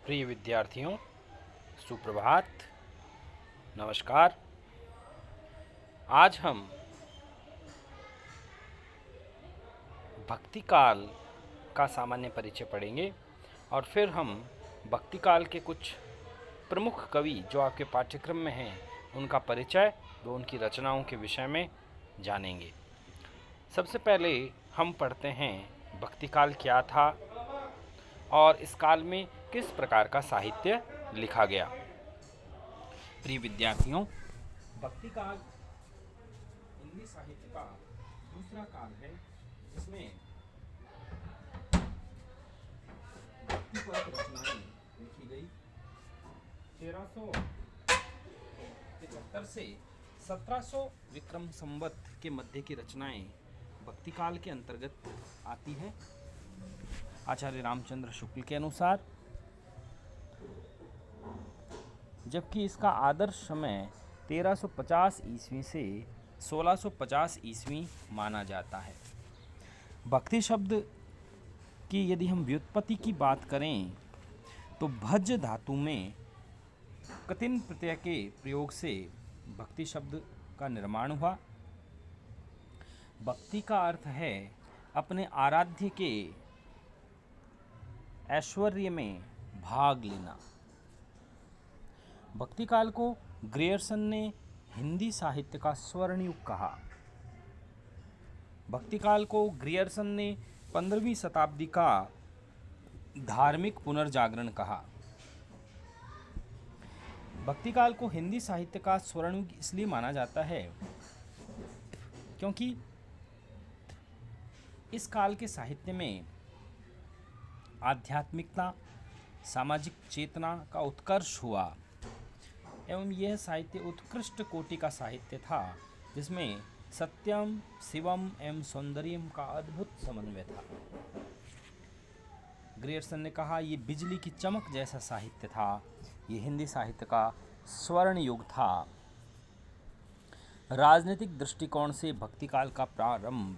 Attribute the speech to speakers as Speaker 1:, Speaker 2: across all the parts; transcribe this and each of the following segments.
Speaker 1: प्रिय विद्यार्थियों, सुप्रभात, नमस्कार। आज हम भक्ति काल का सामान्य परिचय पढ़ेंगे और फिर हम भक्ति काल के कुछ प्रमुख कवि जो आपके पाठ्यक्रम में हैं उनका परिचय व उनकी रचनाओं के विषय में जानेंगे। सबसे पहले हम पढ़ते हैं भक्ति काल क्या था और इस काल में किस प्रकार का साहित्य लिखा गया। प्रिय विद्यार्थियों, भक्ति काल हिंदी साहित्य का दूसरा काल है जिसमें भक्तिपर रचनाएं लिखी गई। 1375 से 1700 विक्रम संवत के मध्य की रचनाएं भक्ति काल के अंतर्गत आती है। आचार्य रामचंद्र शुक्ल के अनुसार, जबकि इसका आदर्श समय 1350 ईस्वी से 1650 ईस्वी माना जाता है। भक्ति शब्द की यदि हम व्युत्पत्ति की बात करें तो भज धातु में कतिन प्रत्यय के प्रयोग से भक्ति शब्द का निर्माण हुआ। भक्ति का अर्थ है अपने आराध्य के ऐश्वर्य में भाग लेना। भक्ति काल को ग्रियर्सन ने हिंदी साहित्य का स्वर्ण युग कहा। भक्ति काल को ग्रियर्सन ने 15वीं शताब्दी का धार्मिक पुनर्जागरण कहा। भक्ति काल को हिंदी साहित्य का स्वर्ण युग इसलिए माना जाता है क्योंकि इस काल के साहित्य में आध्यात्मिकता, सामाजिक चेतना का उत्कर्ष हुआ एवं यह साहित्य उत्कृष्ट कोटि का साहित्य था जिसमें सत्यम, शिवम एवं सौंदर्यम का अद्भुत समन्वय था। ग्रियर्सन ने कहा, ये बिजली की चमक जैसा साहित्य था, ये हिंदी साहित्य का स्वर्ण युग था। राजनीतिक दृष्टिकोण से भक्ति काल का प्रारंभ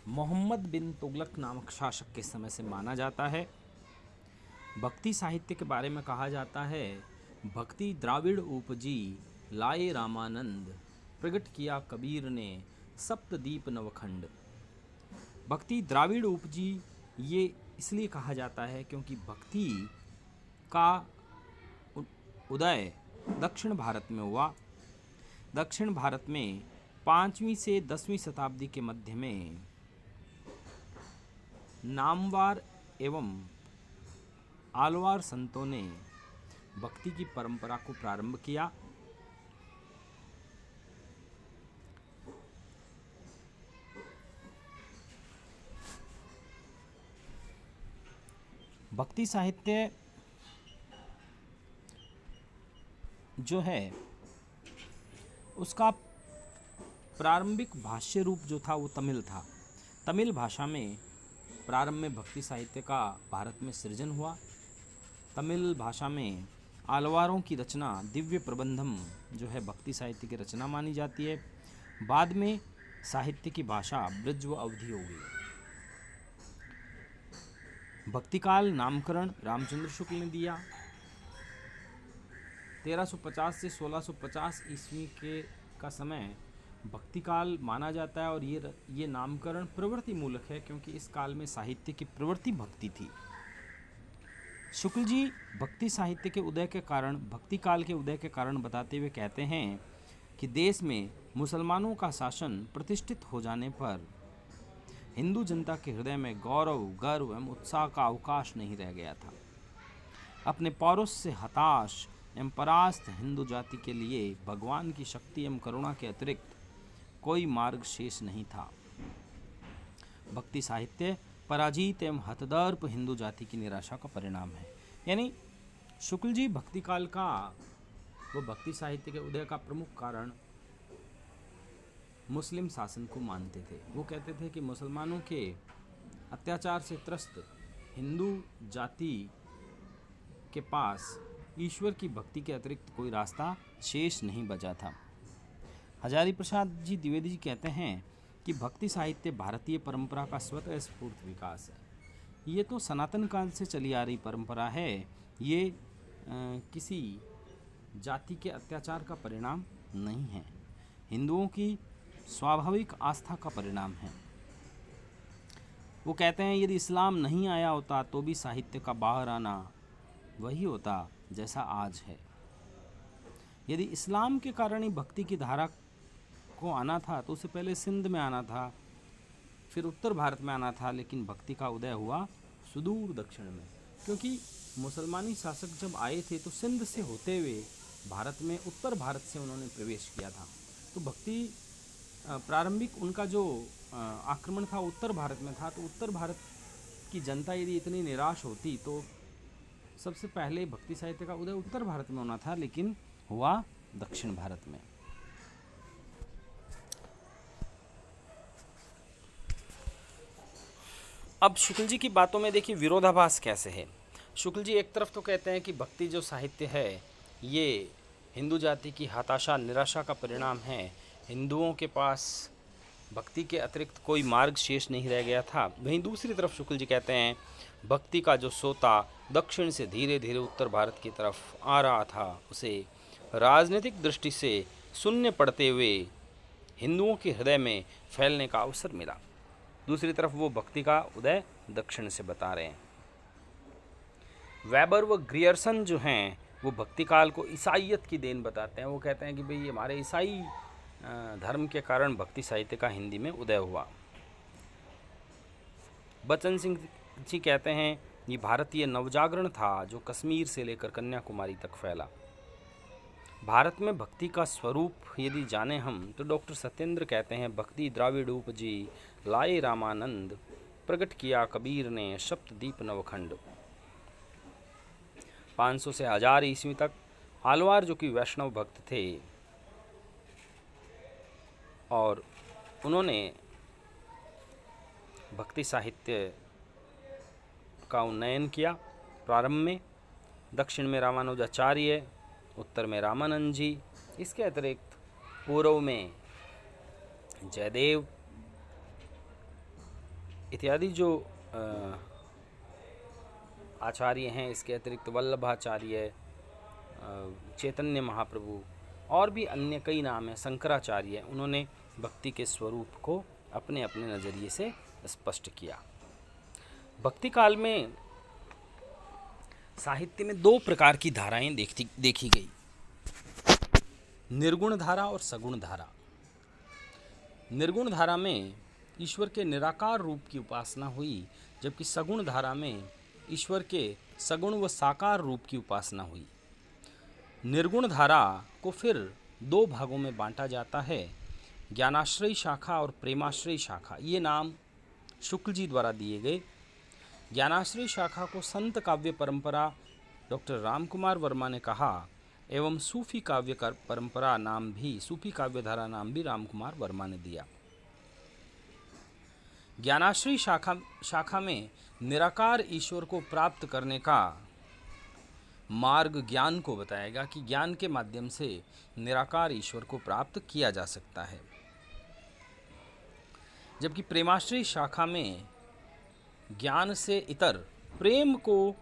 Speaker 1: मोहम्मद बिन तुगलक नामक शासक के समय से माना जाता है। भक्ति साहित्य के बारे में कहा जाता है, भक्ति द्राविड़ उपजी लाए रामानंद, प्रकट किया कबीर ने सप्तदीप नवखंड। भक्ति द्राविड़ उपजी ये इसलिए कहा जाता है क्योंकि भक्ति का उदय दक्षिण भारत में हुआ। दक्षिण भारत में 5वीं से 10वीं शताब्दी के मध्य में नामवार एवं आलवार संतों ने भक्ति की परंपरा को प्रारंभ किया। भक्ति साहित्य जो है उसका प्रारंभिक भाष्य रूप जो था वो तमिल था। तमिल भाषा में प्रारंभ में भक्ति साहित्य का भारत में सृजन हुआ। तमिल भाषा में आलवारों की रचना दिव्य प्रबंधम जो है भक्ति साहित्य की रचना मानी जाती है। बाद में साहित्य की भाषा ब्रज व अवधी हो गई। भक्ति काल नामकरण रामचंद्र शुक्ल ने दिया। 1350 से 1650 ईस्वी के का समय भक्ति काल माना जाता है और ये नामकरण प्रवृत्ति मूलक है क्योंकि इस काल में साहित्य की प्रवृत्ति भक्ति थी। शुक्ल जी भक्ति साहित्य के उदय के कारण, भक्ति काल के उदय के कारण बताते हुए कहते हैं कि देश में मुसलमानों का शासन प्रतिष्ठित हो जाने पर हिंदू जनता के हृदय में गौरव, गर्व एवं उत्साह का अवकाश नहीं रह गया था। अपने पौरुष से हताश एवं परास्त हिंदू जाति के लिए भगवान की शक्ति एवं करुणा के अतिरिक्त कोई मार्ग शेष नहीं था। भक्ति साहित्य पराजित एवं हतदर्प हिंदू जाति की निराशा का परिणाम है। यानी शुक्ल जी भक्ति काल का वो भक्ति साहित्य के उदय का प्रमुख कारण मुस्लिम शासन को मानते थे। वो कहते थे कि मुसलमानों के अत्याचार से त्रस्त हिंदू जाति के पास ईश्वर की भक्ति के अतिरिक्त कोई रास्ता शेष नहीं बचा था। हजारी प्रसाद जी द्विवेदी जी कहते हैं कि भक्ति साहित्य भारतीय परंपरा का स्वतः स्फूर्त विकास है। ये तो सनातन काल से चली आ रही परंपरा है। ये किसी जाति के अत्याचार का परिणाम नहीं है, हिंदुओं की स्वाभाविक आस्था का परिणाम है। वो कहते हैं यदि इस्लाम नहीं आया होता तो भी साहित्य का बाहर आना वही होता जैसा आज है। यदि इस्लाम के कारण ही भक्ति की धारा को आना था तो उससे पहले सिंध में आना था, फिर उत्तर भारत में आना था, लेकिन भक्ति का उदय हुआ सुदूर दक्षिण में, क्योंकि मुसलमानी शासक जब आए थे तो सिंध से होते हुए भारत में उत्तर भारत से उन्होंने प्रवेश किया था। तो भक्ति प्रारंभिक उनका जो आक्रमण था उत्तर भारत में था, तो उत्तर भारत की जनता यदि इतनी निराश होती तो सबसे पहले भक्ति साहित्य का उदय उत्तर भारत में होना था, लेकिन हुआ दक्षिण भारत में। अब शुक्ल जी की बातों में देखिए विरोधाभास कैसे है। शुक्ल जी एक तरफ तो कहते हैं कि भक्ति जो साहित्य है ये हिंदू जाति की हताशा निराशा का परिणाम है, हिंदुओं के पास भक्ति के अतिरिक्त कोई मार्ग शेष नहीं रह गया था। वहीं दूसरी तरफ शुक्ल जी कहते हैं भक्ति का जो सोता दक्षिण से धीरे धीरे उत्तर भारत की तरफ आ रहा था, उसे राजनीतिक दृष्टि से शून्य पड़ते हुए हिंदुओं के हृदय में फैलने का अवसर मिला। दूसरी तरफ वो भक्ति का उदय दक्षिण से बता रहे हैं। वेबर व ग्रियर्सन जो हैं वो भक्ति काल को ईसाइयत की देन बताते हैं। वो कहते हैं कि भाई हमारे ईसाई धर्म के कारण भक्ति साहित्य का हिंदी में उदय हुआ। बचन सिंह जी कहते हैं ये भारतीय नवजागरण था जो कश्मीर से लेकर कन्याकुमारी तक फैला। भारत में भक्ति का स्वरूप यदि जाने हम तो डॉक्टर सत्येंद्र कहते हैं भक्ति द्राविड़ उपजी लाए रामानंद, प्रकट किया कबीर ने सप्तदीप नवखंड। 500 से 1000 ईस्वी तक आलवार जो कि वैष्णव भक्त थे और उन्होंने भक्ति साहित्य का उन्नयन किया। प्रारंभ में दक्षिण में रामानुजाचार्य, उत्तर में रामानंद जी, इसके अतिरिक्त पूर्व में जयदेव इत्यादि जो आचार्य हैं, इसके अतिरिक्त वल्लभाचार्य, चैतन्य महाप्रभु और भी अन्य कई नाम हैं, शंकराचार्य, उन्होंने भक्ति के स्वरूप को अपने अपने नज़रिए से स्पष्ट किया। भक्ति काल में साहित्य में 2 प्रकार की धाराएं देखी गई, निर्गुण धारा और सगुण धारा। निर्गुण धारा में ईश्वर के निराकार रूप की उपासना हुई, जबकि सगुण धारा में ईश्वर के सगुण व साकार रूप की उपासना हुई। निर्गुण धारा को फिर 2 भागों में बांटा जाता है, ज्ञानाश्रयी शाखा और प्रेमाश्रयी शाखा। ये नाम शुक्ल जी द्वारा दिए गए। ज्ञानाश्रयी शाखा को संत काव्य परंपरा डॉक्टर रामकुमार वर्मा ने कहा एवं सूफी काव्य परंपरा नाम भी, सूफी काव्यधारा नाम भी रामकुमार वर्मा ने दिया। ज्ञानाश्रयी शाखा में निराकार ईश्वर को प्राप्त करने का मार्ग ज्ञान को बताएगा कि ज्ञान के माध्यम से निराकार ईश्वर को प्राप्त किया जा सकता है। जबकि प्रेमाश्रयी शाखा में ज्ञान से इतर प्रेम को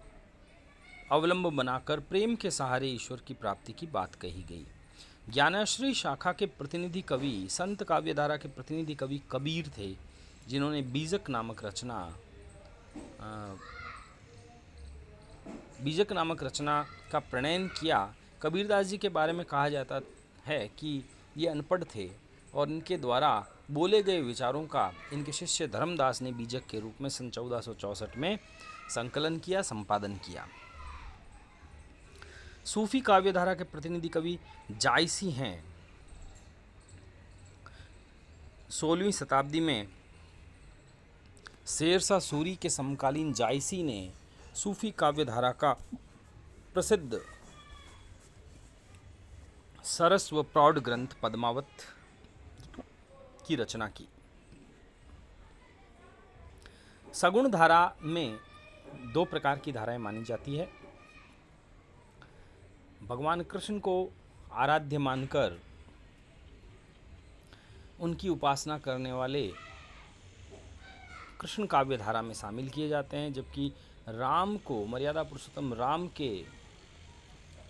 Speaker 1: अवलंब बनाकर प्रेम के सहारे ईश्वर की प्राप्ति की बात कही गई। ज्ञानाश्रयी शाखा के प्रतिनिधि कवि, संत काव्यधारा के प्रतिनिधि कवि कबीर थे, जिन्होंने बीजक नामक रचना का प्रणयन किया। कबीरदास जी के बारे में कहा जाता है कि ये अनपढ़ थे और इनके द्वारा बोले गए विचारों का इनके शिष्य धर्मदास ने बीजक के रूप में सन 1464 में संकलन किया, संपादन किया। सूफी काव्यधारा के प्रतिनिधि कवि जायसी हैं। 16वीं शताब्दी में शेरशाह सूरी के समकालीन जायसी ने सूफी काव्यधारा का प्रसिद्ध सरस व प्रौढ़ ग्रंथ पद्मावत की रचना की। सगुण धारा में 2 प्रकार की धाराएं मानी जाती है। भगवान कृष्ण को आराध्य मानकर उनकी उपासना करने वाले कृष्ण काव्य धारा में शामिल किए जाते हैं, जबकि राम को, मर्यादा पुरुषोत्तम राम के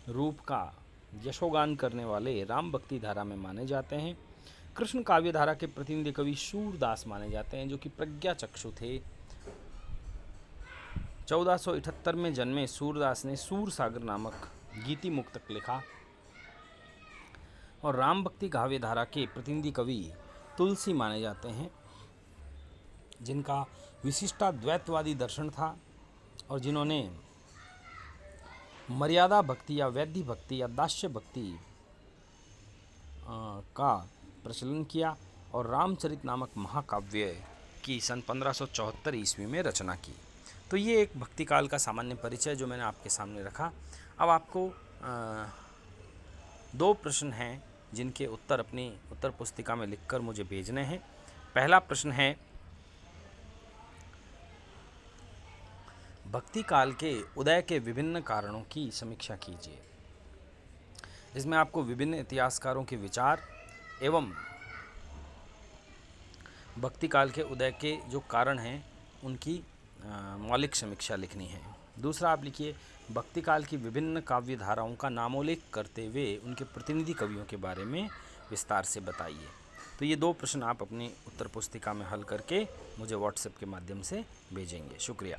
Speaker 1: रूप का यशोगान करने वाले राम भक्ति धारा में माने जाते हैं। कृष्ण काव्य धारा के प्रतिनिधि कवि सूरदास माने जाते हैं, जो कि प्रज्ञा चक्षु थे। 1478 में जन्मे सूरदास ने सूर सागर नामक गीति मुक्तक लिखा। और राम भक्ति काव्य धारा के प्रतिनिधि कवि तुलसी माने जाते हैं, जिनका विशिष्टाद्वैतवादी दर्शन था और जिन्होंने मर्यादा भक्ति या वैद्य भक्ति या दास्य भक्ति का प्रचलन किया और रामचरित नामक महाकाव्य की सन 1574 ईस्वी में रचना की। तो ये एक भक्ति काल का सामान्य परिचय जो मैंने आपके सामने रखा। अब आपको 2 प्रश्न हैं जिनके उत्तर अपनी उत्तर पुस्तिका में लिखकर मुझे भेजने हैं। पहला प्रश्न है, भक्ति काल के उदय के विभिन्न कारणों की समीक्षा कीजिए। इसमें आपको विभिन्न इतिहासकारों के विचार एवं भक्ति काल के उदय के जो कारण हैं उनकी मौलिक समीक्षा लिखनी है। दूसरा आप लिखिए, भक्ति काल की विभिन्न काव्य धाराओं का नामोल्लेख करते हुए उनके प्रतिनिधि कवियों के बारे में विस्तार से बताइए। तो ये 2 प्रश्न आप अपनी उत्तर पुस्तिका में हल करके मुझे व्हाट्सएप के माध्यम से भेजेंगे। शुक्रिया।